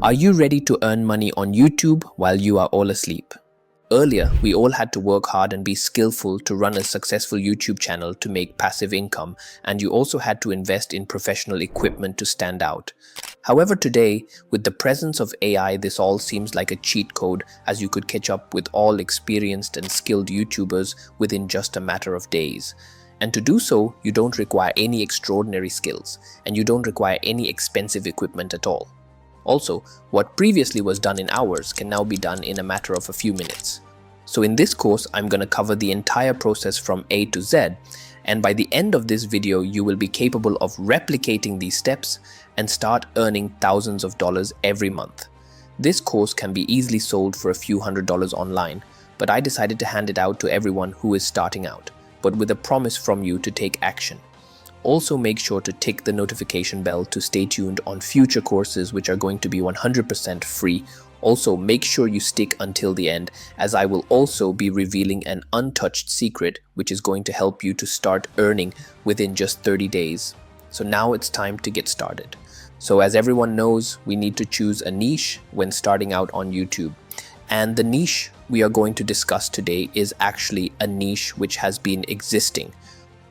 Are you ready to earn money on YouTube while you are all asleep? Earlier, we all had to work hard and be skillful to run a successful YouTube channel to make passive income, and you also had to invest in professional equipment to stand out. However, today, with the presence of AI, this all seems like a cheat code, as you could catch up with all experienced and skilled YouTubers within just a matter of days. And to do so, you don't require any extraordinary skills, and you don't require any expensive equipment at all. Also, what previously was done in hours can now be done in a matter of a few minutes. So in this course, I'm going to cover the entire process from A to Z, and by the end of this video, you will be capable of replicating these steps and start earning thousands of dollars every month. This course can be easily sold for a few $100s online, but I decided to hand it out to everyone who is starting out, but with a promise from you to take action. Also, make sure to tick the notification bell to stay tuned on future courses which are going to be 100% free. Also, make sure you stick until the end, as I will also be revealing an untouched secret which is going to help you to start earning within just 30 days. So now it's time to get started. So as everyone knows, we need to choose a niche when starting out on YouTube. And the niche we are going to discuss today is actually a niche which has been existing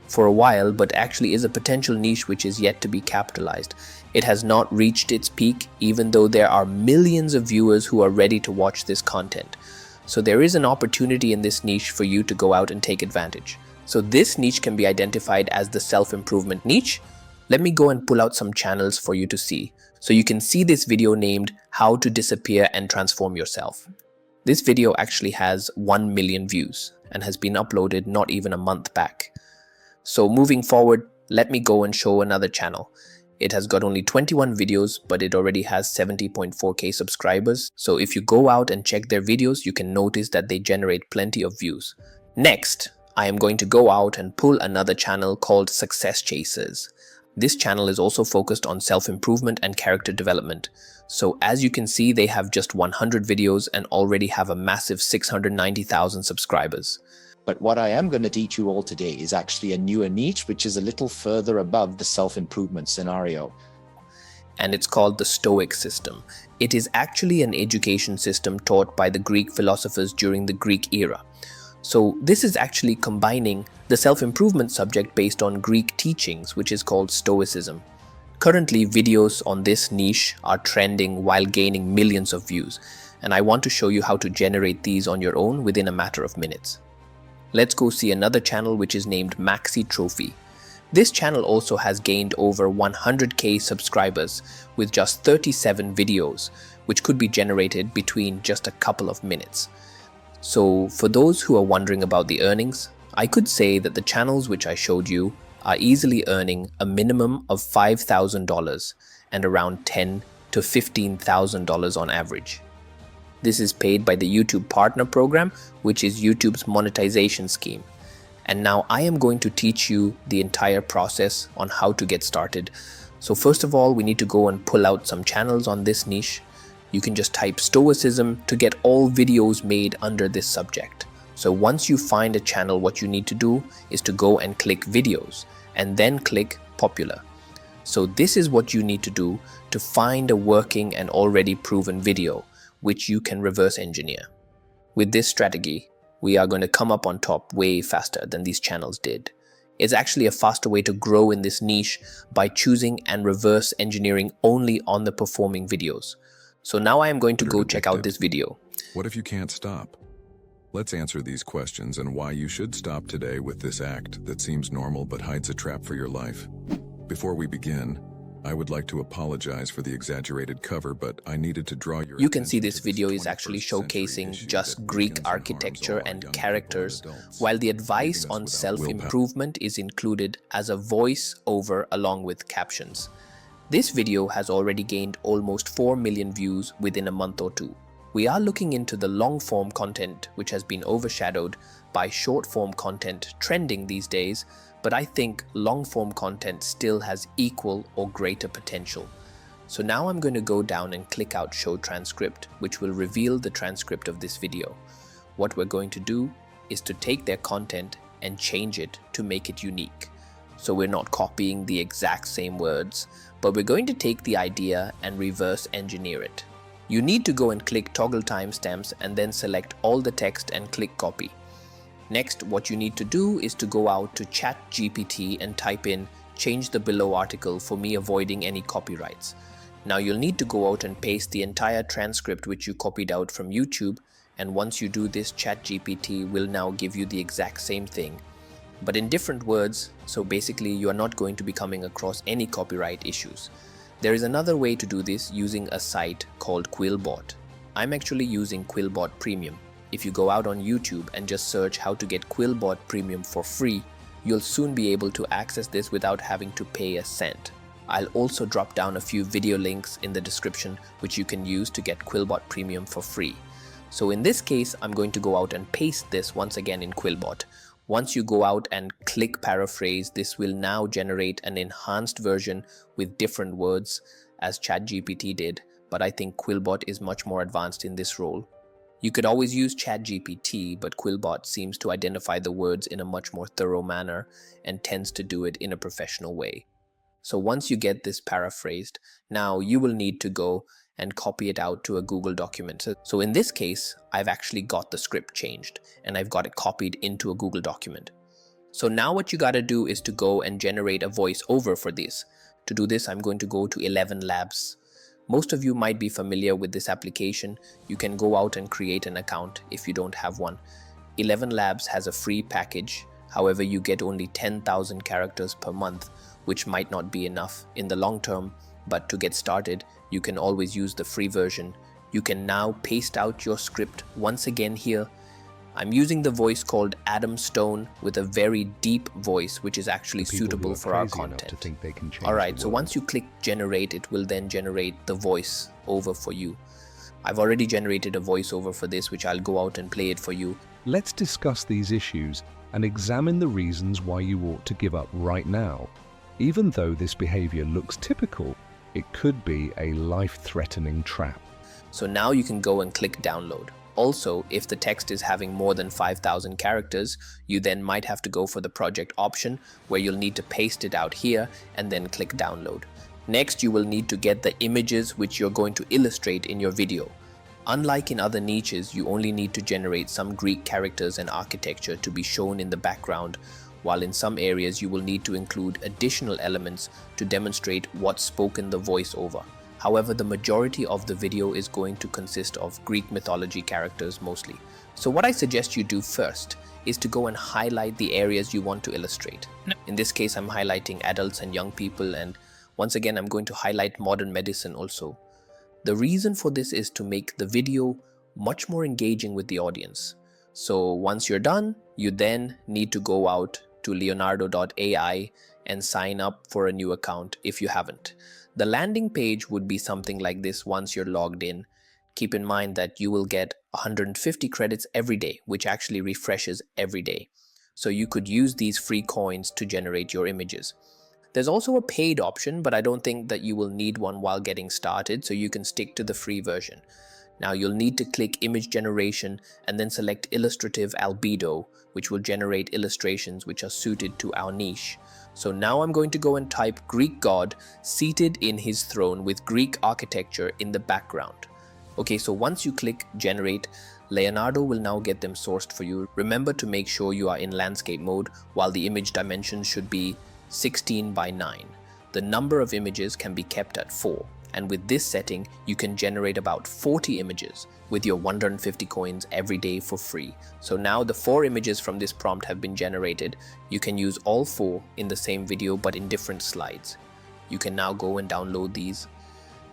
for a while, but actually is a potential niche which is yet to be capitalized. It has not reached its peak, even though there are millions of viewers who are ready to watch this content. So there is an opportunity in this niche for you to go out and take advantage. So this niche can be identified as the self-improvement niche. Let me go and pull out some channels for you to see. So you can see this video named How to Disappear and Transform Yourself. This video actually has 1 million views and has been uploaded not even a month back. So moving forward, let me go and show another channel. It has got only 21 videos, but it already has 70.4k subscribers. So if you go out and check their videos, you can notice that they generate plenty of views. Next, I am going to go out and pull another channel called Success Chasers. This channel is also focused on self-improvement and character development. So as you can see, they have just 100 videos and already have a massive 690,000 subscribers. But what I am going to teach you all today is actually a newer niche, which is a little further above the self-improvement scenario. And it's called the Stoic system. It is actually an education system taught by the Greek philosophers during the Greek era. So this is actually combining the self-improvement subject based on Greek teachings, which is called Stoicism. Currently, videos on this niche are trending while gaining millions of views, and I want to show you how to generate these on your own within a matter of minutes. Let's go see another channel which is named Maxi Trophy. This channel also has gained over 100k subscribers with just 37 videos, which could be generated between just a couple of minutes. So for those who are wondering about the earnings, I could say that the channels which I showed you are easily earning a minimum of $5,000 and around $10,000 to $15,000 on average. This is paid by the YouTube Partner Program, which is YouTube's monetization scheme. And now I am going to teach you the entire process on how to get started. So first of all, we need to go and pull out some channels on this niche. You can just type Stoicism to get all videos made under this subject. So once you find a channel, what you need to do is to go and click videos and then click popular. So this is what you need to do to find a working and already proven video, which you can reverse engineer. With this strategy, we are going to come up on top way faster than these channels did. It's actually a faster way to grow in this niche by choosing and reverse engineering only on the performing videos. So now I am going to go check out this video. What if you can't stop? Let's answer these questions and why you should stop today with this act that seems normal but hides a trap for your life. Before we begin, I would like to apologize for the exaggerated cover, but I needed to draw your You can see attention this to video is 21st actually century showcasing issue just that Greek weakens and harms architecture all and young people characters, adults, while the advice leaving us on without self-improvement is included as a voice-over along with captions. This video has already gained almost 4 million views within a month or two. We are looking into the long-form content which has been overshadowed by short-form content trending these days, but I think long-form content still has equal or greater potential. So now I'm going to go down and click out Show Transcript, which will reveal the transcript of this video. What we're going to do is to take their content and change it to make it unique. So we're not copying the exact same words, but we're going to take the idea and reverse engineer it. You need to go and click toggle timestamps and then select all the text and click copy. Next, what you need to do is to go out to ChatGPT and type in "change the below article for me avoiding any copyrights." Now you'll need to go out and paste the entire transcript which you copied out from YouTube, and once you do this, ChatGPT will now give you the exact same thing, but in different words, so basically you are not going to be coming across any copyright issues. There is another way to do this using a site called Quillbot. I'm actually using Quillbot Premium. If you go out on YouTube and just search how to get Quillbot Premium for free, you'll soon be able to access this without having to pay a cent. I'll also drop down a few video links in the description which you can use to get Quillbot Premium for free. So in this case, I'm going to go out and paste this once again in Quillbot. Once you go out and click paraphrase, this will now generate an enhanced version with different words as ChatGPT did, but I think Quillbot is much more advanced in this role. You could always use ChatGPT, but Quillbot seems to identify the words in a much more thorough manner and tends to do it in a professional way. So once you get this paraphrased, now you will need to go and copy it out to a Google document. So in this case, I've actually got the script changed and I've got it copied into a Google document. So now what you gotta do is to go and generate a voiceover for this. To do this, I'm going to go to 11 Labs. Most of you might be familiar with this application. You can go out and create an account if you don't have one. 11 Labs has a free package. However, you get only 10,000 characters per month, which might not be enough in the long term. But to get started, you can always use the free version. You can now paste out your script once again here. I'm using the voice called Adam Stone with a very deep voice, which is actually suitable for our content. Alright, so once you click generate, it will then generate the voice over for you. I've already generated a voiceover for this, which I'll go out and play it for you. Let's discuss these issues and examine the reasons why you ought to give up right now. Even though this behavior looks typical, it could be a life-threatening trap. So now you can go and click download. Also, if the text is having more than 5,000 characters, you then might have to go for the project option where you'll need to paste it out here and then click download. Next, you will need to get the images which you're going to illustrate in your video. Unlike in other niches, you only need to generate some Greek characters and architecture to be shown in the background, while in some areas you will need to include additional elements to demonstrate what's spoken the voiceover. However, the majority of the video is going to consist of Greek mythology characters mostly. So what I suggest you do first is to go and highlight the areas you want to illustrate. In this case, I'm highlighting adults and young people, and once again, I'm going to highlight modern medicine also. The reason for this is to make the video much more engaging with the audience. So once you're done, you then need to go out to leonardo.ai and sign up for a new account if you haven't. The landing page would be something like this once you're logged in. Keep in mind that you will get 150 credits every day, which actually refreshes every day. So you could use these free coins to generate your images. There's also a paid option, but I don't think that you will need one while getting started, so you can stick to the free version. Now you'll need to click image generation and then select illustrative albedo, which will generate illustrations which are suited to our niche. So now I'm going to go and type Greek god seated in his throne with Greek architecture in the background. Okay, so once you click generate, Leonardo will now get them sourced for you. Remember to make sure you are in landscape mode, while the image dimensions should be 16 by 9. The number of images can be kept at 4. And with this setting, you can generate about 40 images with your 150 coins every day for free. So now the 4 images from this prompt have been generated. You can use all 4 in the same video but in different slides. You can now go and download these.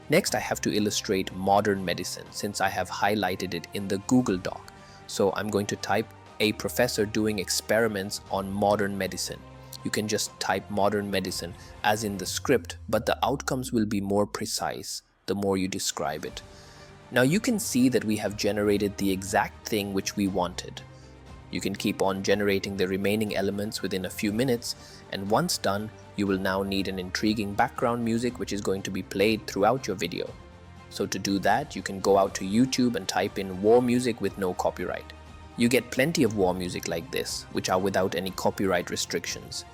Next, I have to illustrate modern medicine since I have highlighted it in the Google Doc. So I'm going to type a professor doing experiments on modern medicine. You can just type modern medicine as in the script, but the outcomes will be more precise the more you describe it. Now you can see that we have generated the exact thing which we wanted. You can keep on generating the remaining elements within a few minutes, and once done, you will now need an intriguing background music which is going to be played throughout your video. So to do that, you can go out to YouTube and type in war music with no copyright. You get plenty of war music like this, which are without any copyright restrictions.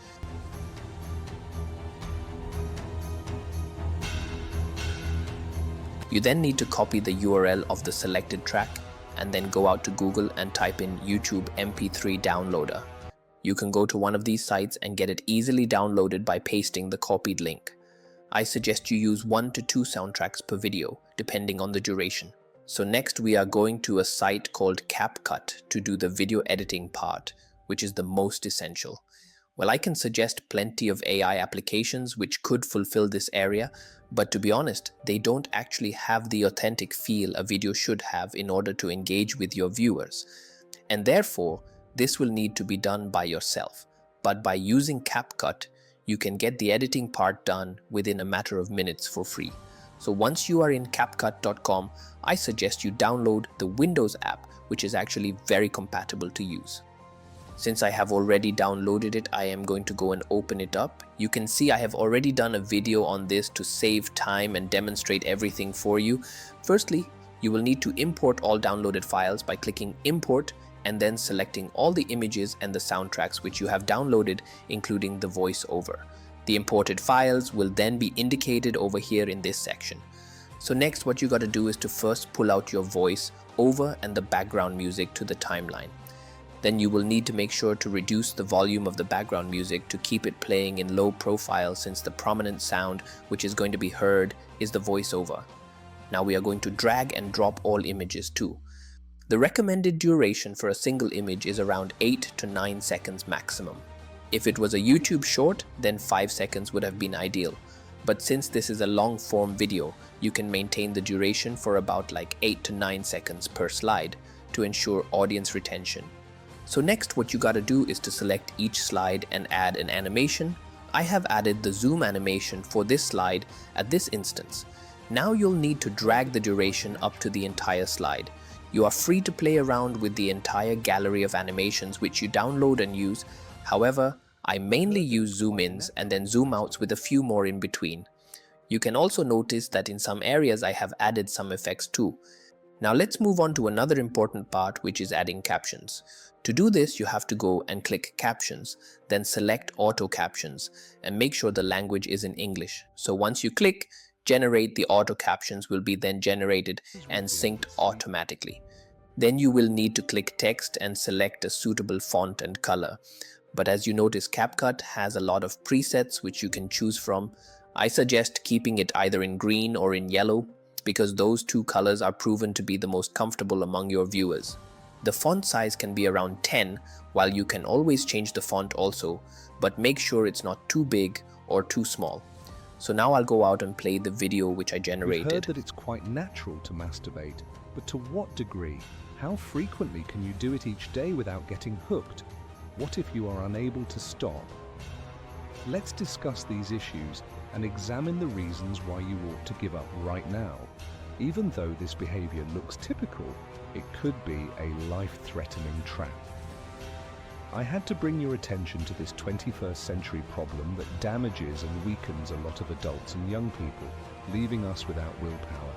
You then need to copy the URL of the selected track and then go out to Google and type in YouTube MP3 downloader. You can go to one of these sites and get it easily downloaded by pasting the copied link. I suggest you use 1 to 2 soundtracks per video, depending on the duration. So next we are going to a site called CapCut to do the video editing part, which is the most essential. Well, I can suggest plenty of AI applications which could fulfill this area, but to be honest, they don't actually have the authentic feel a video should have in order to engage with your viewers. And therefore, this will need to be done by yourself. But by using CapCut, you can get the editing part done within a matter of minutes for free. So once you are in CapCut.com, I suggest you download the Windows app, which is actually very compatible to use. Since I have already downloaded it, I am going to go and open it up. You can see I have already done a video on this to save time and demonstrate everything for you. Firstly, you will need to import all downloaded files by clicking Import and then selecting all the images and the soundtracks which you have downloaded, including the voiceover. The imported files will then be indicated over here in this section. So next, what you got to do is to first pull out your voice over and the background music to the timeline. Then you will need to make sure to reduce the volume of the background music to keep it playing in low profile, since the prominent sound which is going to be heard is the voiceover. Now we are going to drag and drop all images too. The recommended duration for a single image is around 8 to 9 seconds maximum. If it was a YouTube short, then 5 seconds would have been ideal. But since this is a long form video, you can maintain the duration for about like 8 to 9 seconds per slide to ensure audience retention. So next, what you gotta do is to select each slide and add an animation. I have added the zoom animation for this slide at this instance. Now you'll need to drag the duration up to the entire slide. You are free to play around with the entire gallery of animations which you download and use. However, I mainly use zoom ins and then zoom outs with a few more in between. You can also notice that in some areas I have added some effects too. Now let's move on to another important part, which is adding captions. To do this, you have to go and click Captions, then select Auto Captions and make sure the language is in English. So once you click Generate, the auto captions will be then generated and synced automatically. Then you will need to click Text and select a suitable font and color. But as you notice, CapCut has a lot of presets which you can choose from. I suggest keeping it either in green or in yellow, because those two colors are proven to be the most comfortable among your viewers. The font size can be around 10, while you can always change the font also, but make sure it's not too big or too small. So now I'll go out and play the video which I generated. We've heard that it's quite natural to masturbate, but to what degree? How frequently can you do it each day without getting hooked? What if you are unable to stop? Let's discuss these issues and examine the reasons why you ought to give up right now. Even though this behavior looks typical, it could be a life-threatening trap. I had to bring your attention to this 21st century problem that damages and weakens a lot of adults and young people, leaving us without willpower.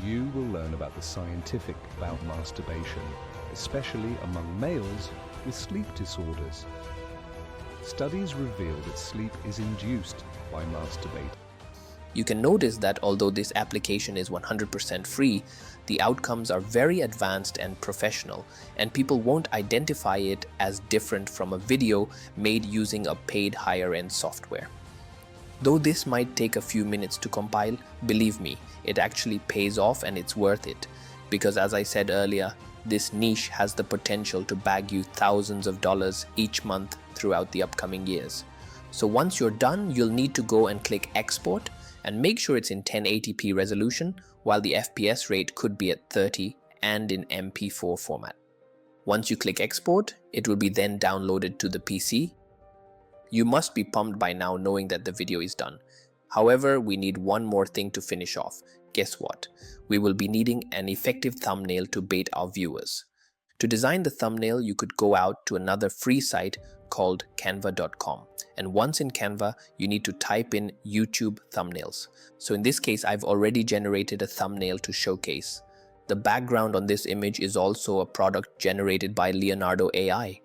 You will learn about the scientific about masturbation, especially among males with sleep disorders. Studies reveal that sleep is induced by masturbating. You can notice that although this application is 100% free, the outcomes are very advanced and professional, and people won't identify it as different from a video made using a paid higher-end software. Though this might take a few minutes to compile, believe me, it actually pays off and it's worth it. Because as I said earlier, this niche has the potential to bag you thousands of dollars each month throughout the upcoming years. So once you're done, you'll need to go and click Export and make sure it's in 1080p resolution, while the FPS rate could be at 30 and in MP4 format. Once you click Export, it will be then downloaded to the PC. You must be pumped by now knowing that the video is done. However, we need one more thing to finish off. Guess what? We will be needing an effective thumbnail to bait our viewers. To design the thumbnail, you could go out to another free site called canva.com. And once in Canva, you need to type in YouTube thumbnails. So in this case, I've already generated a thumbnail to showcase. The background on this image is also a product generated by Leonardo AI.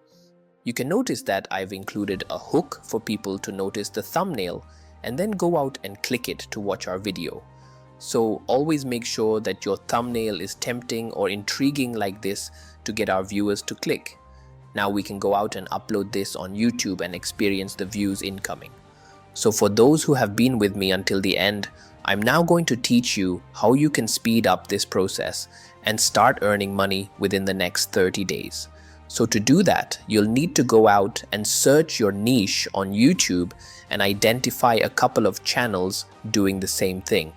You can notice that I've included a hook for people to notice the thumbnail and then go out and click it to watch our video. So always make sure that your thumbnail is tempting or intriguing like this to get our viewers to click. Now we can go out and upload this on YouTube and experience the views incoming. So for those who have been with me until the end, I'm now going to teach you how you can speed up this process and start earning money within the next 30 days. So to do that, you'll need to go out and search your niche on YouTube and identify a couple of channels doing the same thing.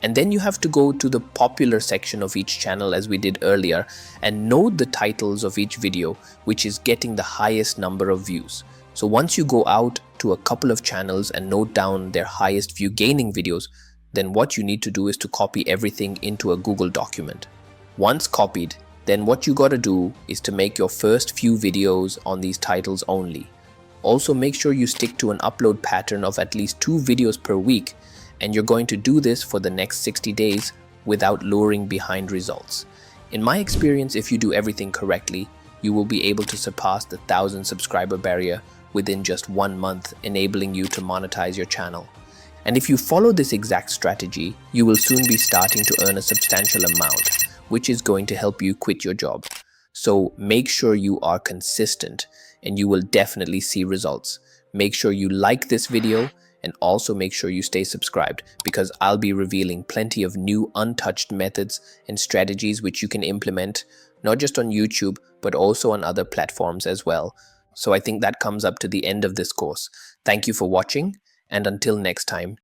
And then you have to go to the popular section of each channel as we did earlier and note the titles of each video which is getting the highest number of views. So once you go out to a couple of channels and note down their highest view gaining videos, then what you need to do is to copy everything into a Google document. Once copied, then what you gotta do is to make your first few videos on these titles only. Also make sure you stick to an upload pattern of at least 2 videos per week, and you're going to do this for the next 60 days without luring behind results. In my experience, if you do everything correctly, you will be able to surpass the 1,000 subscriber barrier within just 1 month, enabling you to monetize your channel. And if you follow this exact strategy, you will soon be starting to earn a substantial amount, which is going to help you quit your job. So make sure you are consistent and you will definitely see results. Make sure you like this video and also make sure you stay subscribed, because I'll be revealing plenty of new untouched methods and strategies which you can implement not just on YouTube but also on other platforms as well. So I think that comes up to the end of this course. Thank you for watching, and until next time,